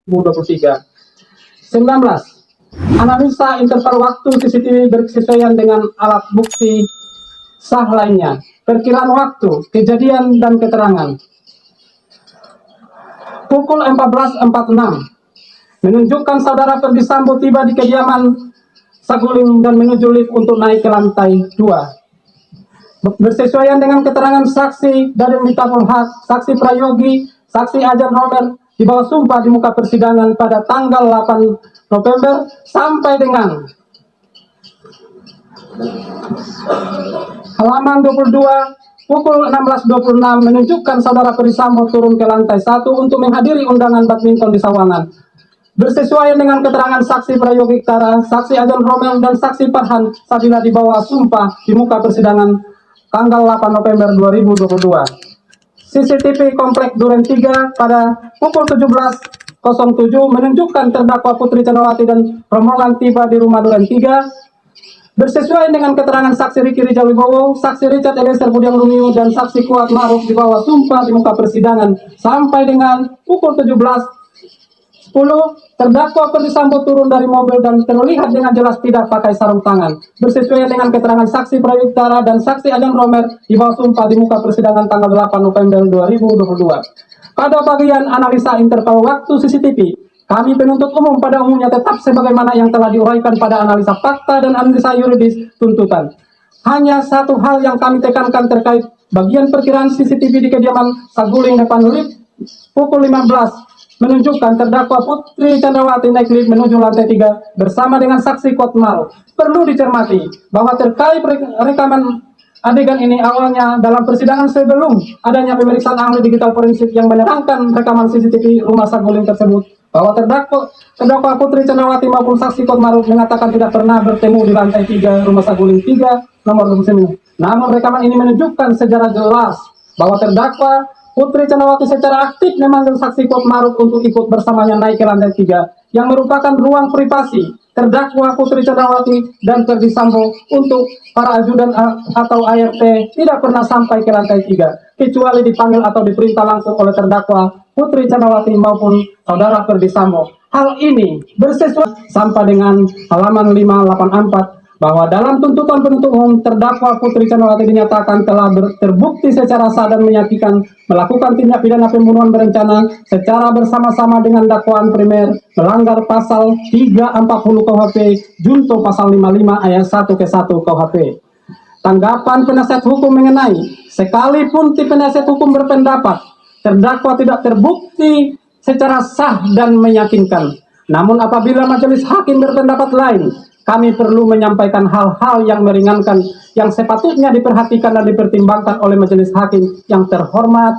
2023. 19. Analisa interval waktu CCTV berkesesuaian dengan alat bukti sah lainnya. Perkiraan waktu, kejadian, dan keterangan. Pukul 14.46 menunjukkan saudara Ferdi Sambo tiba di kediaman Saguling dan menuju lift untuk naik ke lantai 2. Bersesuaian dengan keterangan saksi dari Miftahul Haq, saksi Prayogi, saksi Ajar Romer di bawah sumpah di muka persidangan pada tanggal 8 November sampai dengan halaman 22 pukul 16.26 menunjukkan saudara Ferdi Sambo turun ke lantai 1 untuk menghadiri undangan badminton di Sawangan. Bersesuaian dengan keterangan saksi Prayogi Iktara, saksi Ajar Romer, dan saksi Farhan Sadila di bawah sumpah di muka persidangan tanggal 8 November 2022. CCTV Komplek Duren 3 pada pukul 17.07 menunjukkan terdakwa Putri Candrawati dan rombongan tiba di rumah Duren 3. Bersesuaian dengan keterangan saksi Riki Rijal Wibowo, saksi Richard Eliezer Budiang Lumiu, dan saksi Kuat Ma'ruf di bawah sumpah di muka persidangan sampai dengan pukul 17.10 terdakwa Ferdi Sambo turun dari mobil dan terlihat dengan jelas tidak pakai sarung tangan. Bersesuaian dengan keterangan saksi Prayogi Iktara dan saksi Ajar Romer di bawah sumpah di muka persidangan tanggal 8 November 2022. Pada bagian analisa interval waktu CCTV, kami penuntut umum pada umumnya tetap sebagaimana yang telah diuraikan pada analisa fakta dan analisa yuridis tuntutan. Hanya satu hal yang kami tekankan terkait bagian perkiraan CCTV di kediaman Saguling depan lift pukul 15 menunjukkan terdakwa Putri Candrawati naik lift menuju lantai 3 bersama dengan saksi Kuat Ma'ruf. Perlu dicermati bahwa terkait rekaman adegan ini awalnya dalam persidangan sebelum adanya pemeriksaan ahli digital forensik yang menerangkan rekaman CCTV rumah Saguling tersebut, bahwa terdakwa Putri Candrawati maupun saksi Kuat Ma'ruf mengatakan tidak pernah bertemu di lantai 3 rumah Saguling 3 nomor 29. Namun rekaman ini menunjukkan secara jelas bahwa terdakwa Putri Candrawati secara aktif memanggil saksi Kuat Ma'ruf untuk ikut bersamanya naik ke lantai 3 yang merupakan ruang privasi terdakwa Putri Candrawati dan Ferdi Sambo. Untuk para ajudan atau ART tidak pernah sampai ke lantai 3 kecuali dipanggil atau diperintah langsung oleh terdakwa Putri Candrawati maupun saudara Ferdi Sambo. Hal ini bersesuaian sampai dengan halaman 584 bahwa dalam tuntutan penuntut umum terdakwa Putri Candrawati dinyatakan telah terbukti secara sah dan meyakinkan melakukan tindak pidana pembunuhan berencana secara bersama-sama dengan dakwaan primer melanggar pasal 340 KUHP junto pasal 55 ayat 1 ke 1 KUHP. Tanggapan penasihat hukum mengenai sekalipun tim penasihat hukum berpendapat terdakwa tidak terbukti secara sah dan meyakinkan, namun apabila majelis hakim berpendapat lain, kami perlu menyampaikan hal-hal yang meringankan yang sepatutnya diperhatikan dan dipertimbangkan oleh majelis hakim yang terhormat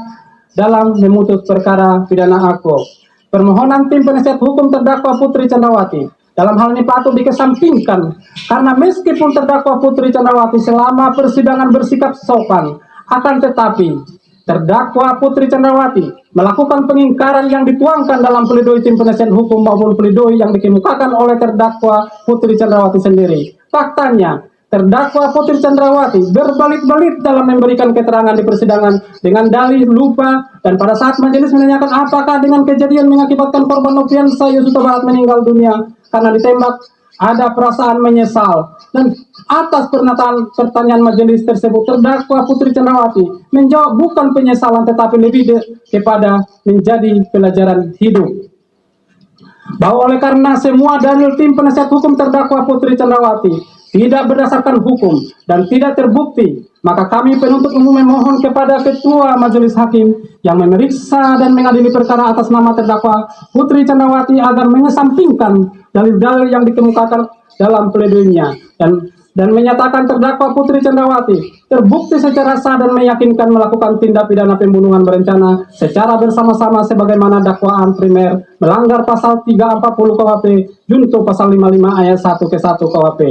dalam memutus perkara pidana aku. Permohonan tim penasihat hukum terdakwa Putri Candrawati dalam hal ini patut dikesampingkan karena meskipun terdakwa Putri Candrawati selama persidangan bersikap sopan, akan tetapi terdakwa Putri Candrawati melakukan pengingkaran yang dituangkan dalam pledoi tim penasihat hukum maupun pledoi yang dikemukakan oleh terdakwa Putri Candrawati sendiri. Faktanya, terdakwa Putri Candrawati berbelit-belit dalam memberikan keterangan di persidangan dengan dalih lupa, dan pada saat majelis menanyakan apakah dengan kejadian mengakibatkan korban Nopiansa Yosua Barat meninggal dunia karena ditembak, ada perasaan menyesal. Dan atas pertanyaan majelis tersebut, terdakwa Putri Candrawati menjawab bukan penyesalan tetapi lebih kepada menjadi pelajaran hidup. Bahwa oleh karena semua dalil tim penasihat hukum terdakwa Putri Candrawati tidak berdasarkan hukum dan tidak terbukti, maka kami penuntut umum memohon kepada Ketua Majelis Hakim yang memeriksa dan mengadili perkara atas nama terdakwa Putri Candrawati agar mengesampingkan dalil-dalil yang dikemukakan dalam pledoinya dan menyatakan terdakwa Putri Candrawati terbukti secara sah dan meyakinkan melakukan tindak pidana pembunuhan berencana secara bersama-sama sebagaimana dakwaan primer melanggar pasal 340 KUHP junto pasal 55 ayat 1 ke 1 KUHP,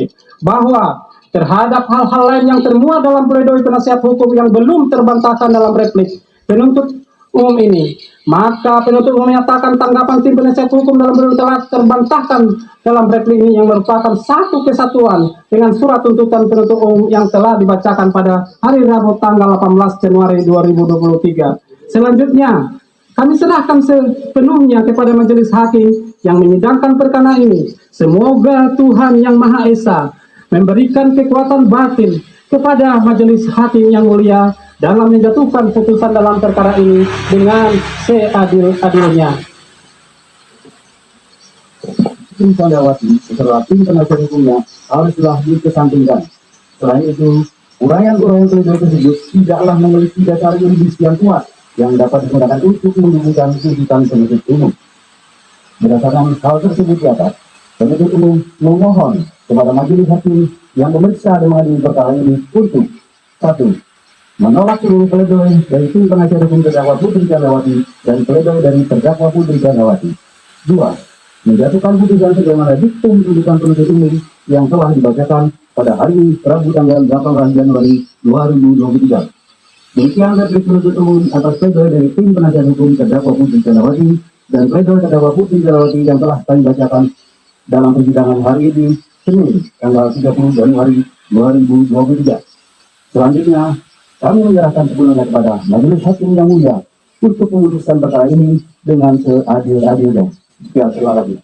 bahwa terhadap hal-hal lain yang termuat dalam pledoi penasihat hukum yang belum terbantahkan dalam replik penuntut umum ini, maka penuntut umum menyatakan tanggapan tim penasihat hukum dalam pledoi telah terbantahkan dalam replik ini yang merupakan satu kesatuan dengan surat tuntutan penuntut umum yang telah dibacakan pada hari Rabu tanggal 18 Januari 2023. Selanjutnya, Kami serahkan sepenuhnya kepada majelis hakim yang menyidangkan perkara ini. Semoga Tuhan Yang Maha Esa memberikan kekuatan batin kepada majelis hakim yang mulia dalam menjatuhkan putusan dalam perkara ini dengan seadil-adilnya. Tim Candrawati beserta tim penasihat hukumnya haruslah dikesampingkan. Selain itu, uraian-uraian pledoi tersebut tidaklah memiliki dasar yuridis yang kuat yang dapat digunakan untuk mendukungkan tuntutan penuntut umum. Berdasarkan hal tersebut di atas, penuntut umum memohon kepada majelis hakim yang memeriksa dan mengadili perkara ini untuk 1. Menolak seluruh pledoi dari tim penasihat hukum terdakwa Putri Candrawati dan pledoi dari terdakwa Putri Candrawati. 2. Menjatuhkan putusan sebagaimana diktum tuntutan penuntut umum yang telah dibacakan pada hari ini, Rabu tanggal 18 Januari 2023. Demikian replik penuntut umum atas pledoi dari tim penasihat hukum terdakwa Putri Candrawati dan pledoi terdakwa Putri Candrawati yang telah kami bacakan dalam persidangan hari ini, Senin, tanggal 30 Januari 2023. Selanjutnya, kami menyerahkan sepenuhnya kepada majelis hakim yang mulia untuk memutuskan perkara ini dengan seadil-adilnya. Sekian, terima kasih.